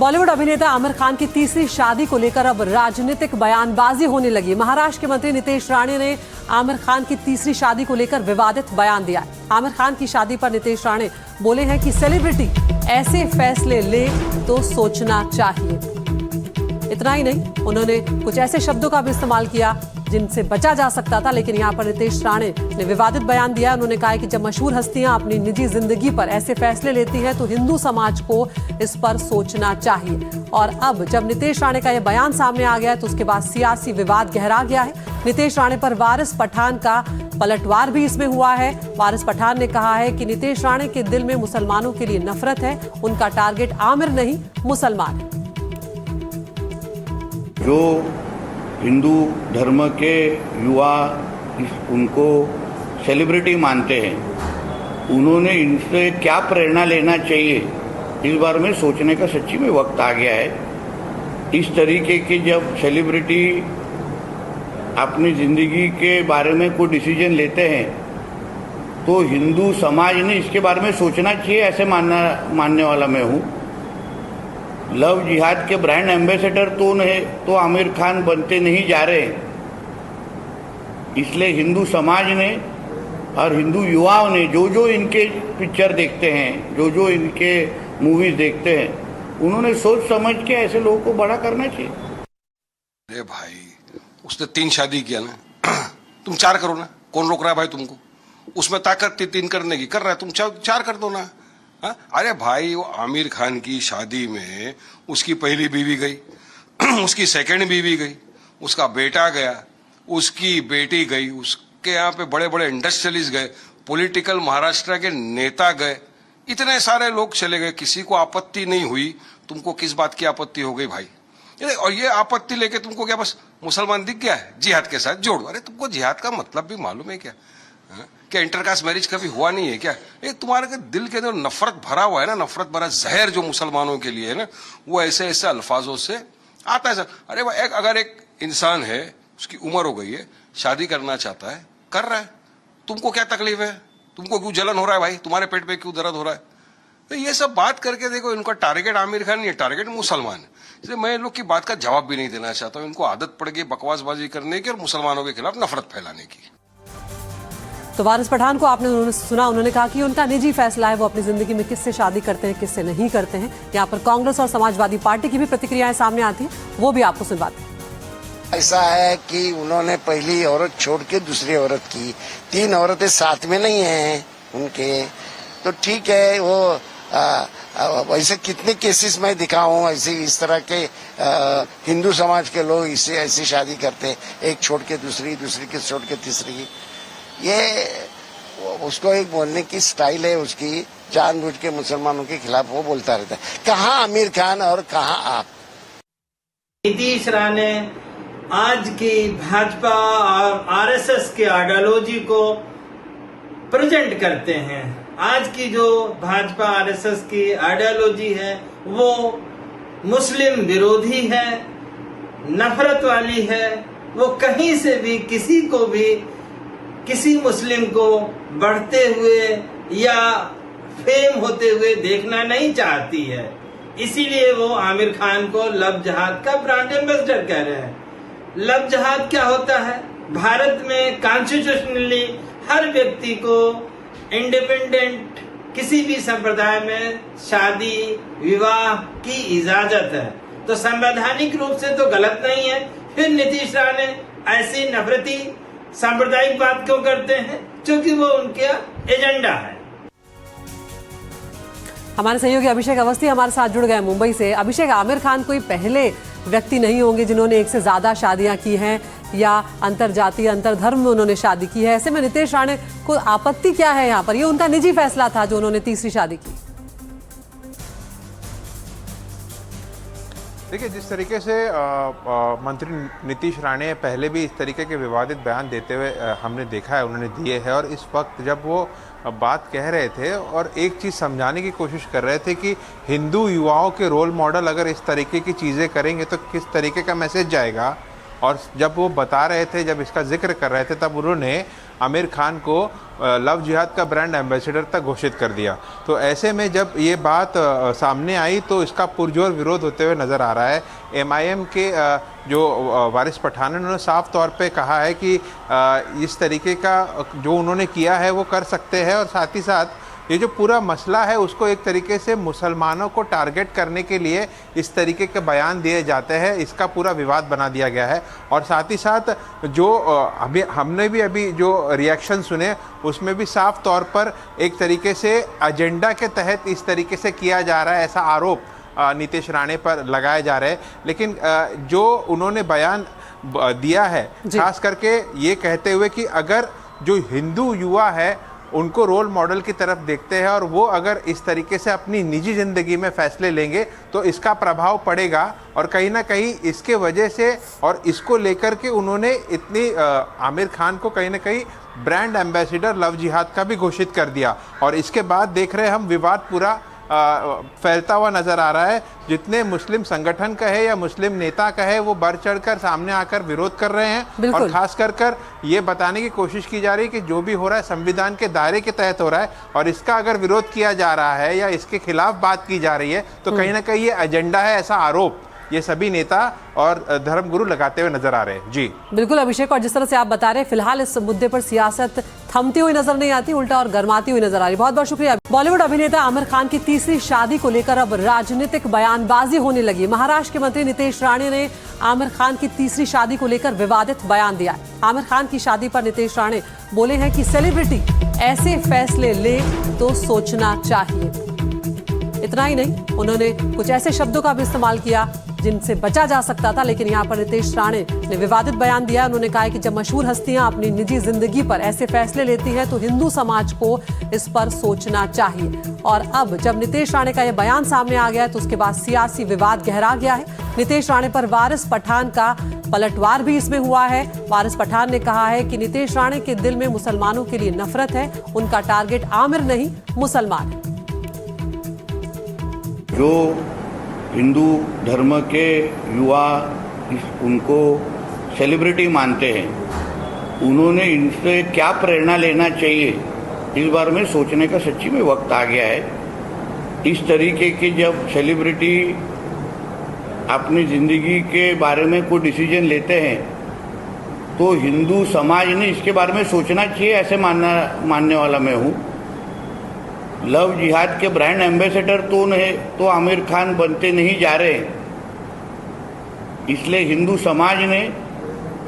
बॉलीवुड अभिनेता आमिर खान की तीसरी शादी को लेकर अब राजनीतिक बयानबाजी होने लगी। महाराष्ट्र के मंत्री नितेश राणे ने आमिर खान की तीसरी शादी को लेकर विवादित बयान दिया है। आमिर खान की शादी पर नितेश राणे बोले हैं कि सेलिब्रिटी ऐसे फैसले ले तो सोचना चाहिए। इतना ही नहीं, उन्होंने कुछ ऐसे शब्दों का भी इस्तेमाल किया जिनसे बचा जा सकता था, लेकिन यहाँ पर नितेश राणे ने विवादित बयान दिया। उन्होंने कहा कि जब मशहूर हस्तियां अपनी निजी जिंदगी पर ऐसे फैसले लेती हैं तो हिंदू समाज को इस पर सोचना चाहिए। और अब जब नितेश राणे का यह बयान सामने आ गया है तो उसके बाद सियासी विवाद गहरा गया है। नितेश राणे पर वारिस पठान का पलटवार भी इसमें हुआ है। वारिस पठान ने कहा है कि नितेश राणे के दिल में मुसलमानों के लिए नफरत है, उनका टारगेट आमिर नहीं मुसलमान है। जो हिंदू धर्म के युवा उनको सेलिब्रिटी मानते हैं, उन्होंने इनसे क्या प्रेरणा लेना चाहिए, इस बारे में सोचने का सच्ची में वक्त आ गया है। इस तरीके की जब सेलिब्रिटी अपनी ज़िंदगी के बारे में कोई डिसीजन लेते हैं तो हिंदू समाज ने इसके बारे में सोचना चाहिए, ऐसे मानने वाला मैं हूँ। लव जिहाद के ब्रांड एम्बेसडर तो आमिर खान बनते नहीं जा रहे, इसलिए हिंदू समाज ने और हिंदू युवाओं ने जो इनके पिक्चर देखते हैं, जो इनके मूवीज देखते हैं, उन्होंने सोच समझ के ऐसे लोगों को बड़ा करना चाहिए। अरे भाई, उसने 3 शादी किया ना, तुम 4 करो ना, कौन रोक रहा है भाई तुमको? उसमें ताकत थी 3 करने की, कर रहा है, तुम 4 कर दो ना। हा? अरे भाई, वो आमिर खान की शादी में उसकी पहली बीवी गई, उसकी सेकंड बीवी गई, उसका बेटा गया, उसकी बेटी गई, उसके यहाँ पे बड़े बड़े इंडस्ट्रियलिस्ट गए, पॉलिटिकल महाराष्ट्र के नेता गए, इतने सारे लोग चले गए, किसी को आपत्ति नहीं हुई। तुमको किस बात की आपत्ति हो गई भाई? और ये आपत्ति लेके तुमको क्या बस मुसलमान दिख गया है, जिहाद के साथ जोड़? अरे तुमको जिहाद का मतलब भी मालूम है क्या? क्या इंटरकास्ट मैरिज कभी हुआ नहीं है क्या? ये तुम्हारे के दिल के अंदर नफरत भरा हुआ है ना, नफरत भरा जहर जो मुसलमानों के लिए है ना, वो ऐसे ऐसे अल्फाजों से आता है सर। अरे भाई, अगर एक इंसान है, उसकी उम्र हो गई है, शादी करना चाहता है, कर रहा है, तुमको क्या तकलीफ है? तुमको क्यों जलन हो रहा है भाई? तुम्हारे पेट पे क्यों दर्द हो रहा है? तो ये सब बात करके देखो, इनका टारगेट आमिर खान नहीं है, टारगेट मुसलमान है। इसलिए मैं इन लोग की बात का जवाब भी नहीं देना चाहता हूँ। इनको आदत पड़ गई बकवासबाजी करने की और मुसलमानों के खिलाफ नफरत फैलाने की। तो वारिस पठान को आपने सुना, उन्होंने कहा कि उनका निजी फैसला है, वो अपनी जिंदगी में किससे शादी करते हैं, किससे नहीं करते हैं। यहाँ पर कांग्रेस और समाजवादी पार्टी की भी प्रतिक्रियाएं सामने आती हैं, वो भी आपको सुनवाते हैं। ऐसा है कि उन्होंने पहली औरत छोड़ के दूसरी औरत की, 3 औरतें साथ में नहीं हैं उनके, तो ठीक है। वो वैसे कितने केसेस में दिखाऊं, ऐसे इस तरह के हिंदू समाज के लोग इससे ऐसी शादी करते, एक छोड़ के दूसरी, दूसरी के छोड़ के तीसरी। ये उसको एक बोलने की स्टाइल है उसकी, जानबूझ के मुसलमानों के खिलाफ वो बोलता रहता है। कहाँ आमिर खान और कहाँ आप? नीतीश राणे आज की भाजपा और आरएसएस के आइडियोलॉजी को प्रेजेंट करते हैं। आज की जो भाजपा आरएसएस की आइडियोलॉजी है वो मुस्लिम विरोधी है, नफरत वाली है। वो कहीं से भी किसी को भी, किसी मुस्लिम को बढ़ते हुए या फेम होते हुए देखना नहीं चाहती है। इसीलिए वो आमिर खान को लव जिहाद का ब्रांड एम्बेसडर कह रहे हैं। लव जिहाद क्या होता है? भारत में कॉन्स्टिट्यूशनली हर व्यक्ति को इंडिपेंडेंट किसी भी संप्रदाय में शादी विवाह की इजाजत है, तो संवैधानिक रूप से तो गलत नहीं है। फिर नीतीश राणे ऐसी नफरती सांप्रदायिक बात क्यों करते हैं? क्योंकि वो उनका एजेंडा है। हमारे सहयोगी अभिषेक अवस्थी हमारे साथ जुड़ गए मुंबई से। अभिषेक, आमिर खान कोई पहले व्यक्ति नहीं होंगे जिन्होंने एक से ज्यादा शादियां की हैं या अंतरजातीय अंतरधर्म में उन्होंने शादी की है। ऐसे में नितेश राणे को आपत्ति क्या है यहाँ पर? ये उनका निजी फैसला था जो उन्होंने तीसरी शादी की। देखिए, जिस तरीके से मंत्री नीतीश राणे पहले भी इस तरीके के विवादित बयान देते हुए हमने देखा है, उन्होंने दिए हैं। और इस वक्त जब वो बात कह रहे थे और एक चीज़ समझाने की कोशिश कर रहे थे कि हिंदू युवाओं के रोल मॉडल अगर इस तरीके की चीज़ें करेंगे तो किस तरीके का मैसेज जाएगा, और जब वो बता रहे थे, जब इसका जिक्र कर रहे थे, तब उन्होंने आमिर खान को लव जिहाद का ब्रांड एम्बेसडर तक घोषित कर दिया। तो ऐसे में जब ये बात सामने आई तो इसका पुरजोर विरोध होते हुए नज़र आ रहा है। MIM के जो वारिस पठान, उन्होंने साफ तौर पे कहा है कि इस तरीके का जो उन्होंने किया है वो कर सकते हैं, और साथ ही साथ ये जो पूरा मसला है उसको एक तरीके से मुसलमानों को टारगेट करने के लिए इस तरीके के बयान दिए जाते हैं, इसका पूरा विवाद बना दिया गया है। और साथ ही साथ जो हमने भी अभी जो रिएक्शन सुने उसमें भी साफ तौर पर एक तरीके से एजेंडा के तहत इस तरीके से किया जा रहा है, ऐसा आरोप नीतीश राणे पर लगाए जा रहे हैं। लेकिन जो उन्होंने बयान दिया है खास करके ये कहते हुए कि अगर जो हिंदू युवा है उनको रोल मॉडल की तरफ देखते हैं और वो अगर इस तरीके से अपनी निजी ज़िंदगी में फैसले लेंगे तो इसका प्रभाव पड़ेगा, और कहीं ना कहीं इसके वजह से और इसको लेकर के उन्होंने इतनी आमिर खान को कहीं ना कहीं ब्रांड एम्बेसडर लव जिहाद का भी घोषित कर दिया। और इसके बाद देख रहे हैं हम विवाद पूरा फैलता हुआ नजर आ रहा है। जितने मुस्लिम संगठन कहे या मुस्लिम नेता कहे वो बढ़ चढ़कर सामने आकर विरोध कर रहे हैं, और खास कर ये बताने की कोशिश की जा रही है कि जो भी हो रहा है संविधान के दायरे के तहत हो रहा है, और इसका अगर विरोध किया जा रहा है या इसके खिलाफ बात की जा रही है तो कहीं ना कहीं ये एजेंडा है, ऐसा आरोप ये सभी नेता और धर्मगुरु लगाते हुए नजर आ रहे हैं। जी बिल्कुल अभिषेक, और जिस तरह से आप बता रहे हैं फिलहाल इस मुद्दे पर सियासत थमती हुई नजर नहीं आती, उल्टा और गरमाती हुई नजर आ रही। बहुत बहुत शुक्रिया। बॉलीवुड अभिनेता आमिर खान की तीसरी शादी को लेकर अब राजनीतिक बयानबाजी होने लगी। महाराष्ट्र के मंत्री नितेश राणे ने आमिर खान की तीसरी शादी को लेकर विवादित बयान दिया। आमिर खान की शादी पर नितेश राणे बोले हैं कि सेलिब्रिटी ऐसे फैसले ले तो सोचना चाहिए। इतना ही नहीं, उन्होंने कुछ ऐसे शब्दों का भी इस्तेमाल किया जिनसे बचा जा सकता था, लेकिन यहाँ पर नितेश राणे ने विवादित बयान दिया। उन्होंने कहा कि जब मशहूर हस्तियां अपनी निजी जिंदगी पर ऐसे फैसले लेती हैं तो हिंदू समाज को इस पर सोचना चाहिए। और अब जब नितेश राणे का यह बयान सामने आ गया है तो उसके बाद सियासी विवाद गहरा गया है। नितेश राणे पर वारिस पठान का पलटवार भी इसमें हुआ है। वारिस पठान ने कहा है कि नितेश राणे के दिल में मुसलमानों के लिए नफरत है, उनका टारगेट आमिर नहीं मुसलमान है। जो हिंदू धर्म के युवा उनको सेलिब्रिटी मानते हैं, उन्होंने इनसे क्या प्रेरणा लेना चाहिए इस बारे में सोचने का सच्ची में वक्त आ गया है। इस तरीके की जब सेलिब्रिटी अपनी ज़िंदगी के बारे में कोई डिसीजन लेते हैं तो हिंदू समाज ने इसके बारे में सोचना चाहिए, ऐसे मानने वाला मैं हूँ। लव जिहाद के ब्रांड एम्बेसडर तो आमिर खान बनते नहीं जा रहे, इसलिए हिंदू समाज ने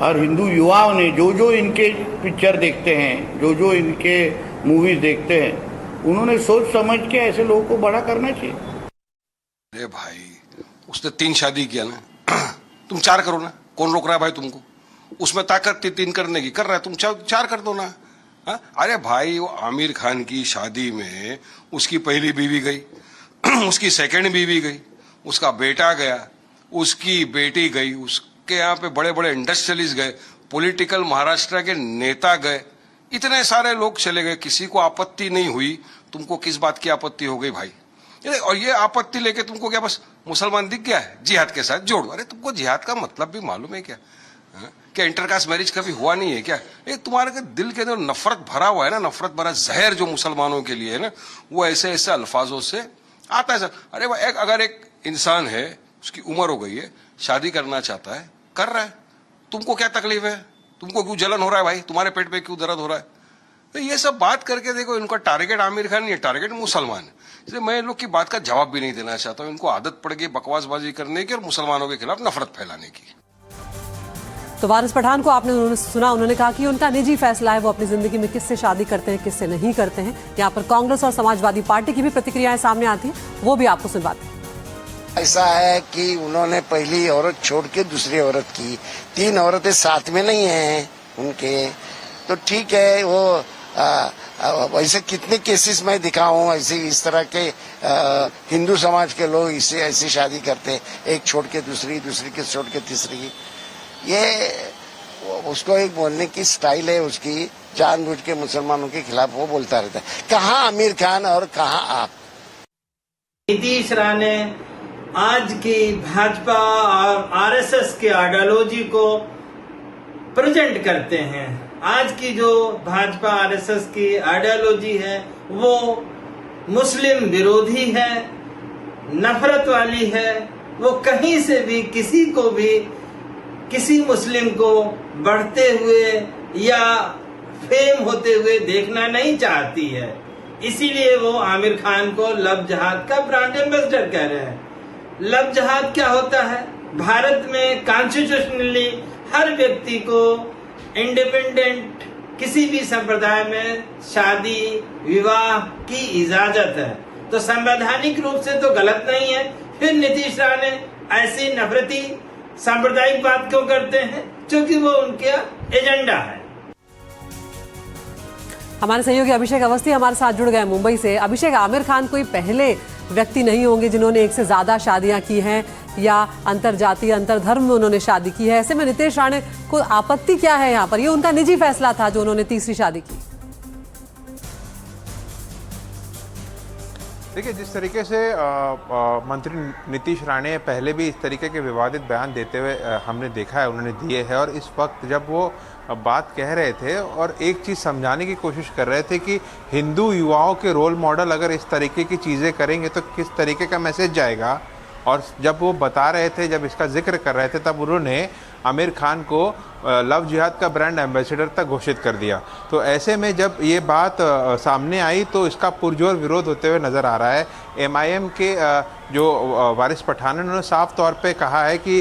और हिंदू युवाओं ने जो जो इनके पिक्चर देखते हैं, जो जो इनके मूवीज देखते हैं, उन्होंने सोच समझ के ऐसे लोगों को बड़ा करना चाहिए। अरे भाई, उसने 3 शादी किया ना, तुम 4 करो ना, कौन रोक रहा है भाई तुमको? उसमें ताकत थी 3 करने की, कर रहा है, तुम 4 कर दो ना। हा? अरे भाई, वो आमिर खान की शादी में उसकी पहली बीवी गई, उसकी सेकंड बीवी गई, उसका बेटा गया, उसकी बेटी गई, उसके यहाँ पे बड़े बड़े इंडस्ट्रियलिस्ट गए, पॉलिटिकल महाराष्ट्र के नेता गए, इतने सारे लोग चले गए, किसी को आपत्ति नहीं हुई। तुमको किस बात की आपत्ति हो गई भाई? और ये आपत्ति लेके तुमको क्या बस मुसलमान दिख गया है, जिहाद के साथ जोड़? अरे तुमको जिहाद का मतलब भी मालूम है क्या? क्या इंटरकास्ट मैरिज कभी हुआ नहीं है क्या? ये तुम्हारे दिल के अंदर नफरत भरा हुआ है ना, नफरत भरा जहर जो मुसलमानों के लिए है ना, वो ऐसे ऐसे अल्फाजों से आता है सर। अरे भाई, अगर एक इंसान है, उसकी उम्र हो गई है, शादी करना चाहता है, कर रहा है, तुमको क्या तकलीफ है? तुमको क्यों जलन हो रहा है भाई? तुम्हारे पेट पे क्यों दर्द हो रहा है? तो ये सब बात करके देखो, इनका टारगेट आमिर खान नहीं है, टारगेट मुसलमान है। इसलिए मैं इन लोग की बात का जवाब भी नहीं देना चाहता हूँ। इनको आदत पड़ गई बकवासबाजी करने की और मुसलमानों के खिलाफ नफरत फैलाने की। तो वारिस पठान को आपने सुना, उन्होंने कहा कि उनका निजी फैसला है, वो अपनी जिंदगी में किससे शादी करते हैं, किससे नहीं करते हैं। यहाँ पर कांग्रेस और समाजवादी पार्टी की भी प्रतिक्रियाएं सामने आती हैं, वो भी आपको सुनवाते हैं। ऐसा है कि उन्होंने पहली औरत छोड़ के दूसरी औरत की, 3 औरतें साथ में नहीं हैं उनके, तो ठीक है। वो वैसे कितने केसेस में दिखा हूँ, ऐसे इस तरह के हिंदू समाज के लोग इससे ऐसी शादी करते हैं, एक छोड़ के दूसरी, दूसरी के छोड़ के तीसरी। ये उसको एक बोलने की स्टाइल है उसकी, जानबूझ के मुसलमानों के खिलाफ वो बोलता रहता है। कहाँ आमिर खान और कहाँ आप? नीतीश राणे आज की भाजपा और आरएसएस के आइडियोलॉजी को प्रेजेंट करते हैं। आज की जो भाजपा आरएसएस की आइडियोलॉजी है वो मुस्लिम विरोधी है, नफरत वाली है। वो कहीं से भी किसी को भी, किसी मुस्लिम को बढ़ते हुए या फेम होते हुए देखना नहीं चाहती है। इसीलिए वो आमिर खान को लव जिहाद का ब्रांड एम्बेसडर कह रहे हैं। लव जिहाद क्या होता है? भारत में कॉन्स्टिट्यूशनली हर व्यक्ति को इंडिपेंडेंट किसी भी संप्रदाय में शादी विवाह की इजाजत है, तो संवैधानिक रूप से तो गलत नहीं है। फिर नीतीश राणे ऐसी नफरती सांप्रदायिक बात क्यों करते हैं? क्योंकि वो उनका एजेंडा है। हमारे सहयोगी अभिषेक अवस्थी हमारे साथ जुड़ गए मुंबई से। अभिषेक, आमिर खान कोई पहले व्यक्ति नहीं होंगे जिन्होंने एक से ज्यादा शादियां की हैं या अंतर जातीय अंतर धर्म में उन्होंने शादी की है। ऐसे में नीतीश राणे को आपत्ति क्या है यहाँ पर? ये उनका निजी फैसला था जो उन्होंने तीसरी शादी की। देखिए, जिस तरीके से मंत्री नीतीश राणे पहले भी इस तरीके के विवादित बयान देते हुए हमने देखा है, उन्होंने दिए हैं। और इस वक्त जब वो बात कह रहे थे और एक चीज़ समझाने की कोशिश कर रहे थे कि हिंदू युवाओं के रोल मॉडल अगर इस तरीके की चीज़ें करेंगे तो किस तरीके का मैसेज जाएगा, और जब वो बता रहे थे, जब इसका जिक्र कर रहे थे, तब उन्होंने आमिर खान को लव जिहाद का ब्रांड एम्बेसडर तक घोषित कर दिया। तो ऐसे में जब ये बात सामने आई तो इसका पुरजोर विरोध होते हुए नज़र आ रहा है। एमआईएम के जो वारिस पठान, उन्होंने साफ तौर पे कहा है कि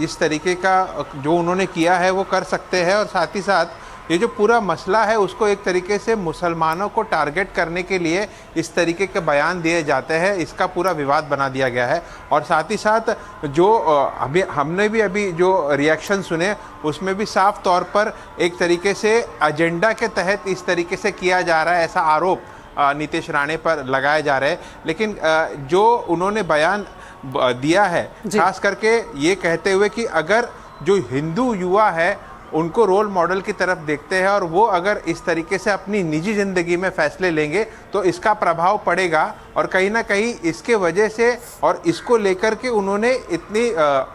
इस तरीके का जो उन्होंने किया है वो कर सकते हैं, और साथ ही साथ ये जो पूरा मसला है उसको एक तरीके से मुसलमानों को टारगेट करने के लिए इस तरीके के बयान दिए जाते हैं, इसका पूरा विवाद बना दिया गया है। और साथ ही साथ जो अभी हमने भी अभी जो रिएक्शन सुने उसमें भी साफ तौर पर एक तरीके से एजेंडा के तहत इस तरीके से किया जा रहा है, ऐसा आरोप नीतीश राणे पर लगाया जा रहा है। लेकिन जो उन्होंने बयान दिया है, खास करके ये कहते हुए कि अगर जो हिंदू युवा है उनको रोल मॉडल की तरफ देखते हैं और वो अगर इस तरीके से अपनी निजी ज़िंदगी में फैसले लेंगे तो इसका प्रभाव पड़ेगा, और कहीं ना कहीं इसके वजह से और इसको लेकर के उन्होंने इतनी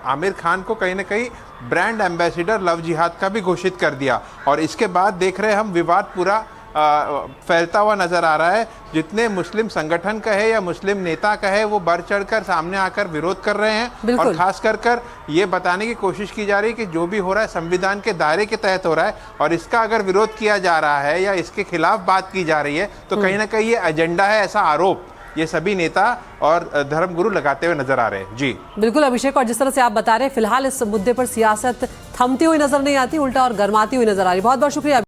आमिर खान को कहीं ना कहीं ब्रांड एम्बेसडर लव जिहाद का भी घोषित कर दिया। और इसके बाद देख रहे हैं हम विवाद पूरा फैलता हुआ नज़र आ रहा है। जितने मुस्लिम संगठन कहे या मुस्लिम नेता कहे वो बढ़ चढ़कर सामने आकर विरोध कर रहे हैं, और खास कर ये बताने की कोशिश की जा रही है कि जो भी हो रहा है संविधान के दायरे के तहत हो रहा है, और इसका अगर विरोध किया जा रहा है या इसके खिलाफ बात की जा रही है तो कहीं ना कहीं ये एजेंडा है, ऐसा आरोप ये सभी नेता और धर्मगुरु लगाते हुए नजर आ रहे हैं। जी बिल्कुल अभिषेक, और जिस तरह से आप बता रहे हैं, फिलहाल इस मुद्दे पर सियासत थमती हुई नजर नहीं आती, उल्टा और गर्माती हुई नजर आ रही। बहुत बहुत शुक्रिया।